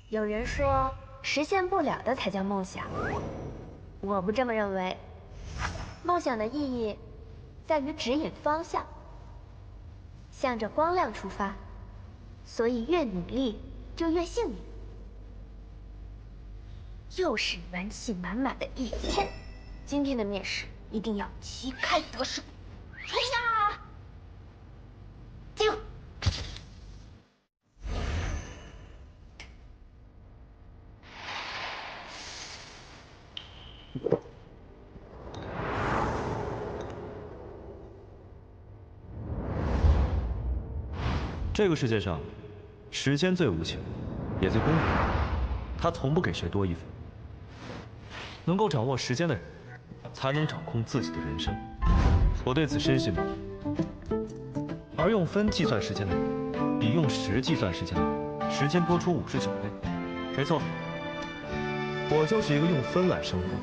有人说，实现不了的才叫梦想，我不这么认为。梦想的意义在于指引方向，向着光亮出发，所以越努力就越幸运。又是元气满满的一天，今天的面试一定要旗开得胜！冲呀！进！这个世界上，时间最无情，也最公平。它从不给谁多一分。能够掌握时间的人，才能掌控自己的人生。我对此深信不疑。而用分计算时间的人，比用时计算时间的人，时间多出59倍。没错，我就是一个用分来生活的人。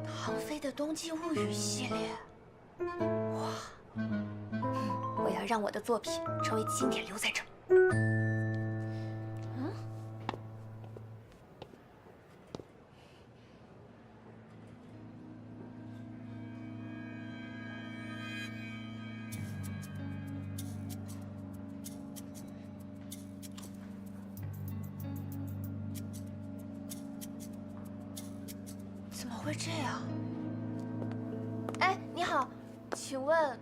唐飞的《冬季物语》系列，哇！我要让我的作品成为经典，留在这。嗯？怎么会这样？哎，你好，请问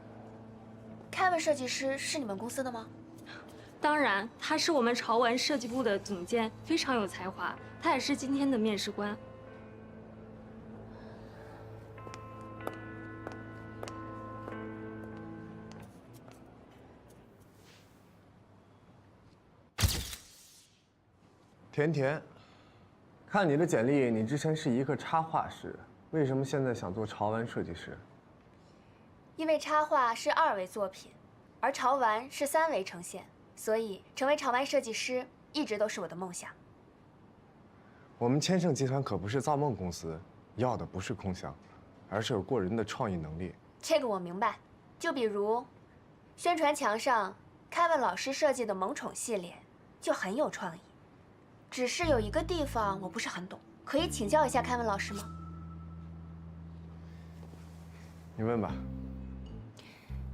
，Kevin 设计师是你们公司的吗？当然，他是我们潮玩设计部的总监，非常有才华。他也是今天的面试官。甜甜，看你的简历，你之前是一个插画师，为什么现在想做潮玩设计师？因为插画是2维作品，而潮玩是3维呈现，所以成为潮玩设计师一直都是我的梦想。我们千盛集团可不是造梦公司，要的不是空想，而是有过人的创意能力。这个我明白，就比如宣传墙上Kevin老师设计的萌宠系列就很有创意。 只是有一个地方我不是很懂，可以请教一下凯文老师吗？你问吧。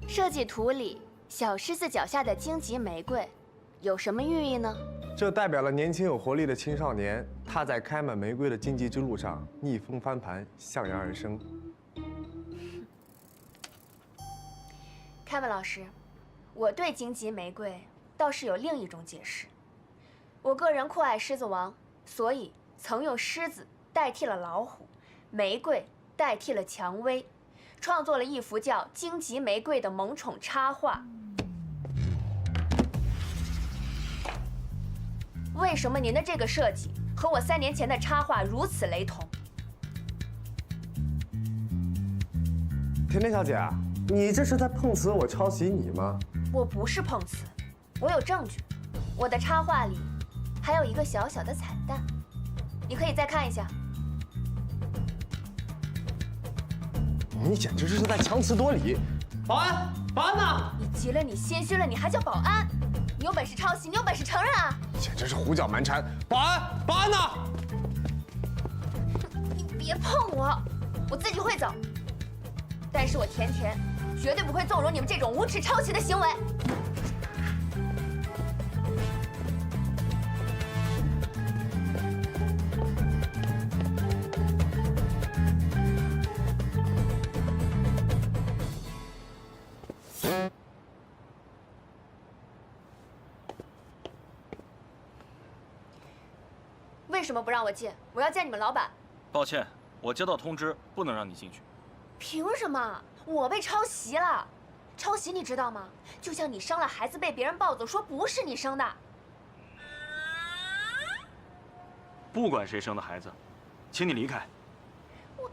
设计图里小狮子脚下的荆棘玫瑰，有什么寓意呢？这代表了年轻有活力的青少年，踏在开满玫瑰的荆棘之路上，逆风翻盘，向阳而生。凯文老师，我对荆棘玫瑰倒是有另一种解释。 我个人酷爱狮子王，所以曾用狮子代替了老虎，玫瑰代替了蔷薇，创作了一幅叫《荆棘玫瑰》的萌宠插画。为什么您的这个设计和我3年前的插画如此雷同？甜甜小姐，你这是在碰瓷我抄袭你吗？我不是碰瓷，我有证据，我的插画里。 还有一个小小的彩蛋，你可以再看一下。你简直是在强词夺理！保安，保安呢？你急了，你心虚了，你还叫保安？你有本事抄袭，你有本事承认啊！简直是胡搅蛮缠！保安，保安呢？你别碰我，我自己会走。但是我甜甜绝对不会纵容你们这种无耻抄袭的行为。 为什么不让我进？我要见你们老板。抱歉，我接到通知，不能让你进去。凭什么？我被抄袭了。抄袭你知道吗？就像你生了孩子被别人抱走，说不是你生的。不管谁生的孩子，请你离开。我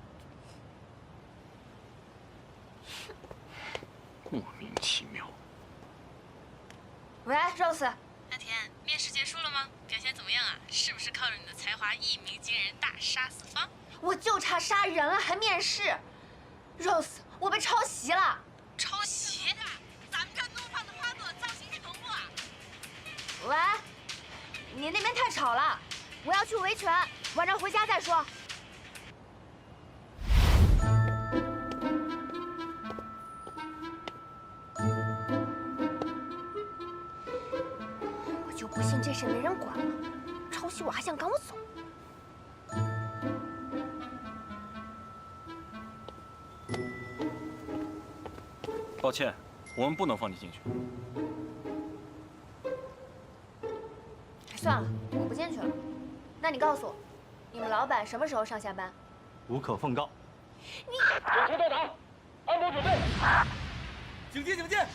莫名其妙。喂 ，Rose。 阿田，面试结束了吗？表现怎么样啊？是不是靠着你的才华一鸣惊人，大杀四方？我就差杀人了，还面试。Rose， 我被抄袭了。抄袭？咱们这怒放的花朵造型是同步啊！喂，你那边太吵了，我要去维权，晚上回家再说。我就不信这事没人管了，抄袭我还想赶我走。抱歉，我们不能放你进去。算了，我不进去了。那你告诉我，你们老板什么时候上下班？无可奉告。火球到达，安保准备，警戒警戒！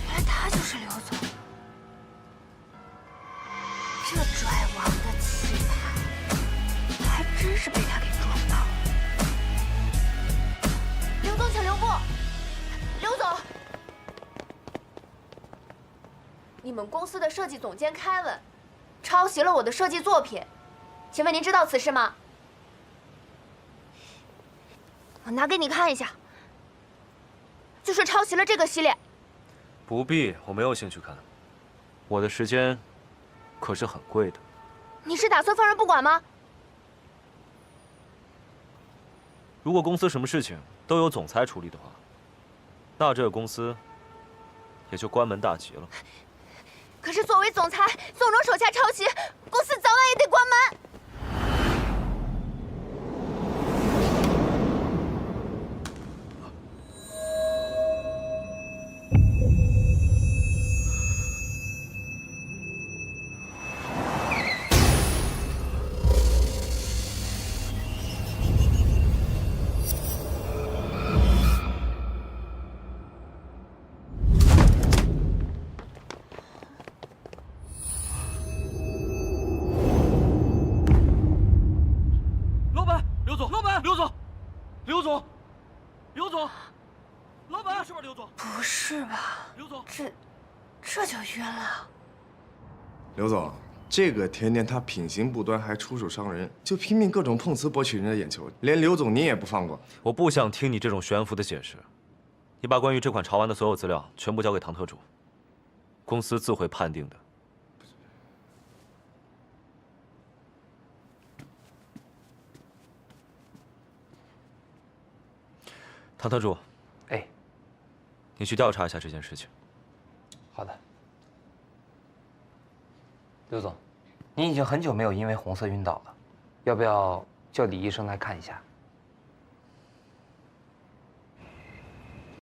原来他就是刘总，这拽王的气派，还真是被他给撞到了。刘总，请留步。刘总，你们公司的设计总监凯文抄袭了我的设计作品，请问您知道此事吗？我拿给你看一下，就是抄袭了这个系列。不必，我没有兴趣看。我的时间可是很贵的。你是打算放任不管吗？如果公司什么事情都由总裁处理的话，那这个公司也就关门大吉了。可是作为总裁，纵容手下抄袭，公司早晚也得关门。老板，刘总，老板，刘总，刘总，刘总，老板，是不是刘总？不是吧？刘总，这就晕了？刘总，这个甜甜她品行不端，还出手伤人，就拼命各种碰瓷博取人家眼球，连刘总你也不放过。我不想听你这种悬浮的解释。你把关于这款潮玩的所有资料全部交给唐特主，公司自会判定的。唐特主，哎，你去调查一下这件事情。好的。刘总，您已经很久没有因为红色晕倒了，要不要叫李医生来看一下？